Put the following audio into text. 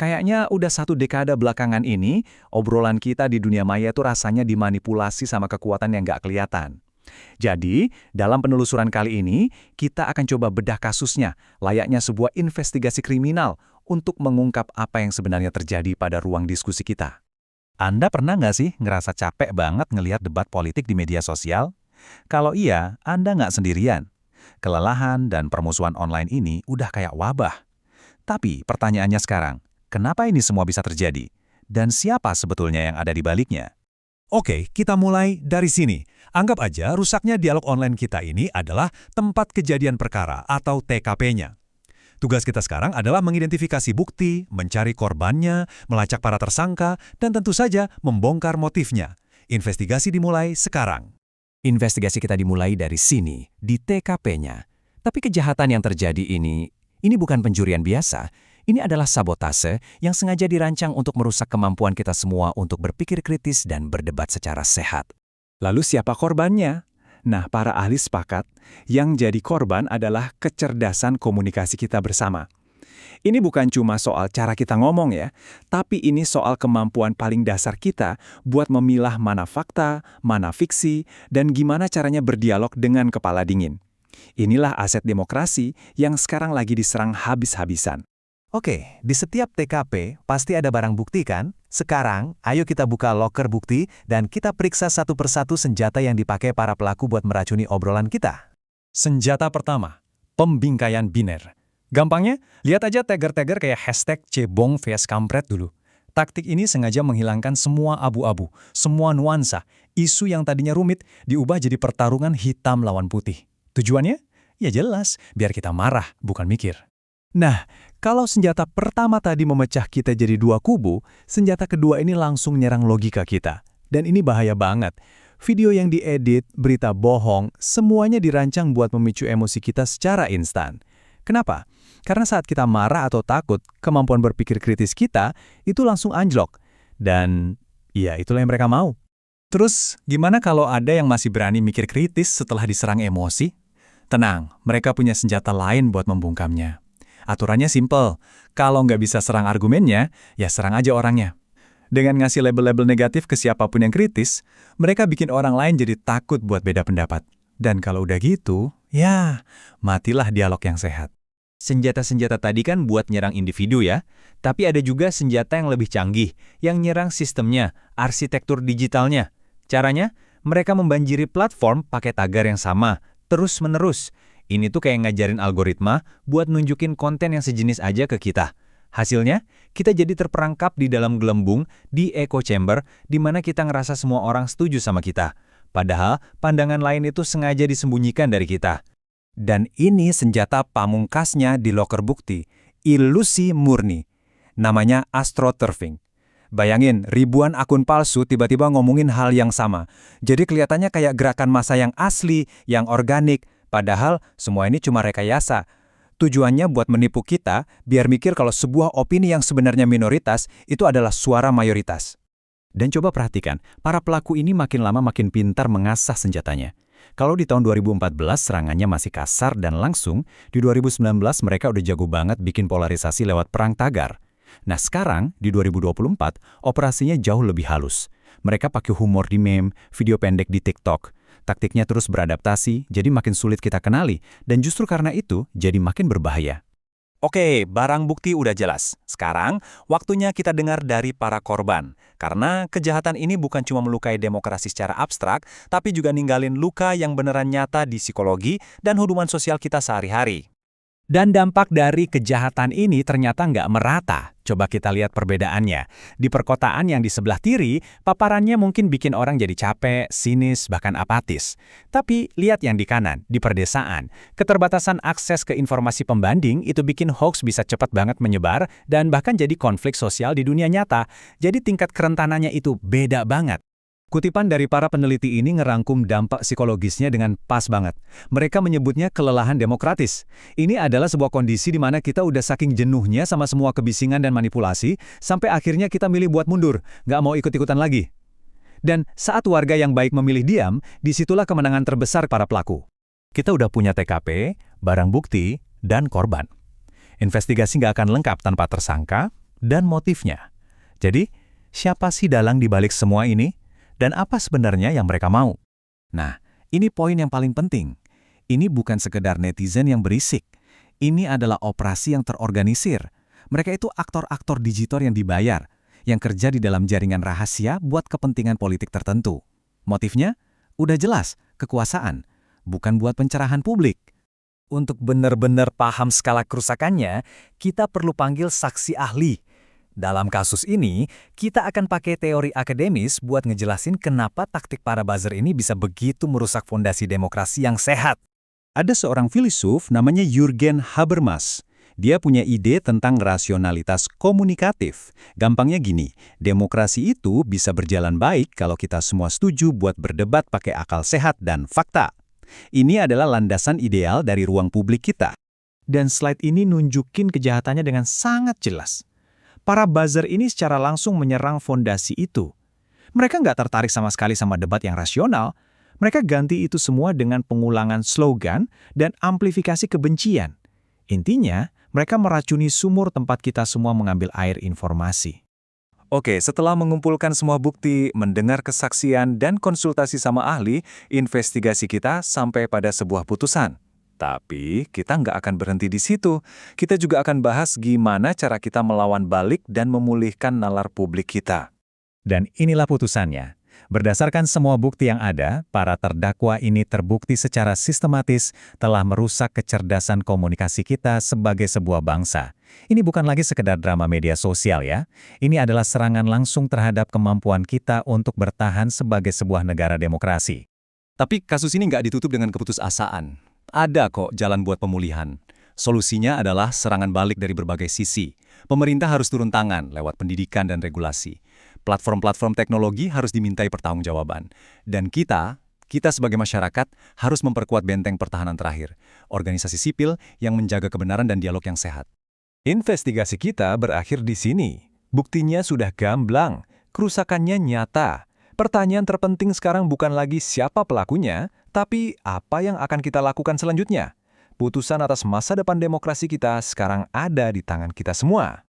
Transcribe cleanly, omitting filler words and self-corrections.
Kayaknya udah 1 dekade belakangan ini, obrolan kita di dunia maya itu rasanya dimanipulasi sama kekuatan yang nggak kelihatan. Jadi, dalam penelusuran kali ini, kita akan coba bedah kasusnya, layaknya sebuah investigasi kriminal untuk mengungkap apa yang sebenarnya terjadi pada ruang diskusi kita. Anda pernah nggak sih ngerasa capek banget ngelihat debat politik di media sosial? Kalau iya, Anda nggak sendirian. Kelelahan dan permusuhan online ini udah kayak wabah. Tapi pertanyaannya sekarang, kenapa ini semua bisa terjadi? Dan siapa sebetulnya yang ada di baliknya? Oke, kita mulai dari sini. Anggap aja rusaknya dialog online kita ini adalah tempat kejadian perkara atau TKP-nya. Tugas kita sekarang adalah mengidentifikasi bukti, mencari korbannya, melacak para tersangka, dan tentu saja membongkar motifnya. Investigasi dimulai sekarang. Investigasi kita dimulai dari sini, di TKP-nya. Tapi kejahatan yang terjadi ini bukan pencurian biasa. Ini adalah sabotase yang sengaja dirancang untuk merusak kemampuan kita semua untuk berpikir kritis dan berdebat secara sehat. Lalu siapa korbannya? Nah, para ahli sepakat, yang jadi korban adalah kecerdasan komunikasi kita bersama. Ini bukan cuma soal cara kita ngomong ya, tapi ini soal kemampuan paling dasar kita buat memilah mana fakta, mana fiksi, dan gimana caranya berdialog dengan kepala dingin. Inilah aset demokrasi yang sekarang lagi diserang habis-habisan. Oke, di setiap TKP pasti ada barang bukti kan? Sekarang, ayo kita buka loker bukti dan kita periksa satu persatu senjata yang dipakai para pelaku buat meracuni obrolan kita. Senjata pertama, pembingkaian biner. Gampangnya, lihat aja tagger-tagger kayak hashtag cebong vs kampret dulu. Taktik ini sengaja menghilangkan semua abu-abu, semua nuansa. Isu yang tadinya rumit diubah jadi pertarungan hitam lawan putih. Tujuannya? Ya jelas, biar kita marah, bukan mikir. Nah, kalau senjata pertama tadi memecah kita jadi 2 kubu, senjata kedua ini langsung nyerang logika kita. Dan ini bahaya banget. Video yang diedit, berita bohong, semuanya dirancang buat memicu emosi kita secara instan. Kenapa? Karena saat kita marah atau takut, kemampuan berpikir kritis kita itu langsung anjlok. Dan ya itulah yang mereka mau. Terus, gimana kalau ada yang masih berani mikir kritis setelah diserang emosi? Tenang, mereka punya senjata lain buat membungkamnya. Aturannya simple, kalau nggak bisa serang argumennya, ya serang aja orangnya. Dengan ngasih label-label negatif ke siapapun yang kritis, mereka bikin orang lain jadi takut buat beda pendapat. Dan kalau udah gitu, ya matilah dialog yang sehat. Senjata-senjata tadi kan buat nyerang individu ya, tapi ada juga senjata yang lebih canggih, yang nyerang sistemnya, arsitektur digitalnya. Caranya, mereka membanjiri platform pakai tagar yang sama, terus-menerus. Ini tuh kayak ngajarin algoritma buat nunjukin konten yang sejenis aja ke kita. Hasilnya, kita jadi terperangkap di dalam gelembung, di echo chamber, di mana kita ngerasa semua orang setuju sama kita. Padahal, pandangan lain itu sengaja disembunyikan dari kita. Dan ini senjata pamungkasnya di loker bukti, ilusi murni. Namanya astroturfing. Bayangin, ribuan akun palsu tiba-tiba ngomongin hal yang sama. Jadi kelihatannya kayak gerakan massa yang asli, yang organik, padahal semua ini cuma rekayasa. Tujuannya buat menipu kita, biar mikir kalau sebuah opini yang sebenarnya minoritas itu adalah suara mayoritas. Dan coba perhatikan, para pelaku ini makin lama makin pintar mengasah senjatanya. Kalau di tahun 2014 serangannya masih kasar dan langsung, di 2019 mereka udah jago banget bikin polarisasi lewat perang tagar. Nah sekarang, di 2024, operasinya jauh lebih halus. Mereka pakai humor di meme, video pendek di TikTok. Taktiknya terus beradaptasi, jadi makin sulit kita kenali, dan justru karena itu, jadi makin berbahaya. Oke, barang bukti udah jelas. Sekarang, waktunya kita dengar dari para korban. Karena kejahatan ini bukan cuma melukai demokrasi secara abstrak, tapi juga ninggalin luka yang beneran nyata di psikologi dan hubungan sosial kita sehari-hari. Dan dampak dari kejahatan ini ternyata nggak merata. Coba kita lihat perbedaannya. Di perkotaan yang di sebelah kiri, paparannya mungkin bikin orang jadi capek, sinis, bahkan apatis. Tapi lihat yang di kanan, di perdesaan. Keterbatasan akses ke informasi pembanding itu bikin hoax bisa cepat banget menyebar dan bahkan jadi konflik sosial di dunia nyata. Jadi tingkat kerentanannya itu beda banget. Kutipan dari para peneliti ini ngerangkum dampak psikologisnya dengan pas banget. Mereka menyebutnya kelelahan demokratis. Ini adalah sebuah kondisi di mana kita udah saking jenuhnya sama semua kebisingan dan manipulasi, sampai akhirnya kita milih buat mundur, nggak mau ikut-ikutan lagi. Dan saat warga yang baik memilih diam, disitulah kemenangan terbesar para pelaku. Kita udah punya TKP, barang bukti, dan korban. Investigasi nggak akan lengkap tanpa tersangka, dan motifnya. Jadi, siapa sih dalang di balik semua ini? Dan apa sebenarnya yang mereka mau? Nah, ini poin yang paling penting. Ini bukan sekedar netizen yang berisik. Ini adalah operasi yang terorganisir. Mereka itu aktor-aktor digital yang dibayar, yang kerja di dalam jaringan rahasia buat kepentingan politik tertentu. Motifnya? Udah jelas, kekuasaan. Bukan buat pencerahan publik. Untuk benar-benar paham skala kerusakannya, kita perlu panggil saksi ahli. Dalam kasus ini, kita akan pakai teori akademis buat ngejelasin kenapa taktik para buzzer ini bisa begitu merusak fondasi demokrasi yang sehat. Ada seorang filsuf namanya Jürgen Habermas. Dia punya ide tentang rasionalitas komunikatif. Gampangnya gini, demokrasi itu bisa berjalan baik kalau kita semua setuju buat berdebat pakai akal sehat dan fakta. Ini adalah landasan ideal dari ruang publik kita. Dan slide ini nunjukin kejahatannya dengan sangat jelas. Para buzzer ini secara langsung menyerang fondasi itu. Mereka nggak tertarik sama sekali sama debat yang rasional. Mereka ganti itu semua dengan pengulangan slogan dan amplifikasi kebencian. Intinya, mereka meracuni sumur tempat kita semua mengambil air informasi. Oke, setelah mengumpulkan semua bukti, mendengar kesaksian, dan konsultasi sama ahli, investigasi kita sampai pada sebuah putusan. Tapi, kita nggak akan berhenti di situ. Kita juga akan bahas gimana cara kita melawan balik dan memulihkan nalar publik kita. Dan inilah putusannya. Berdasarkan semua bukti yang ada, para terdakwa ini terbukti secara sistematis telah merusak kecerdasan komunikasi kita sebagai sebuah bangsa. Ini bukan lagi sekedar drama media sosial ya. Ini adalah serangan langsung terhadap kemampuan kita untuk bertahan sebagai sebuah negara demokrasi. Tapi kasus ini nggak ditutup dengan keputusasaan. Ada kok jalan buat pemulihan. Solusinya adalah serangan balik dari berbagai sisi. Pemerintah harus turun tangan lewat pendidikan dan regulasi. Platform-platform teknologi harus dimintai pertanggungjawaban. Dan kita sebagai masyarakat harus memperkuat benteng pertahanan terakhir. Organisasi sipil yang menjaga kebenaran dan dialog yang sehat. Investigasi kita berakhir di sini. Buktinya sudah gamblang, kerusakannya nyata. Pertanyaan terpenting sekarang bukan lagi siapa pelakunya, tapi apa yang akan kita lakukan selanjutnya. Putusan atas masa depan demokrasi kita sekarang ada di tangan kita semua.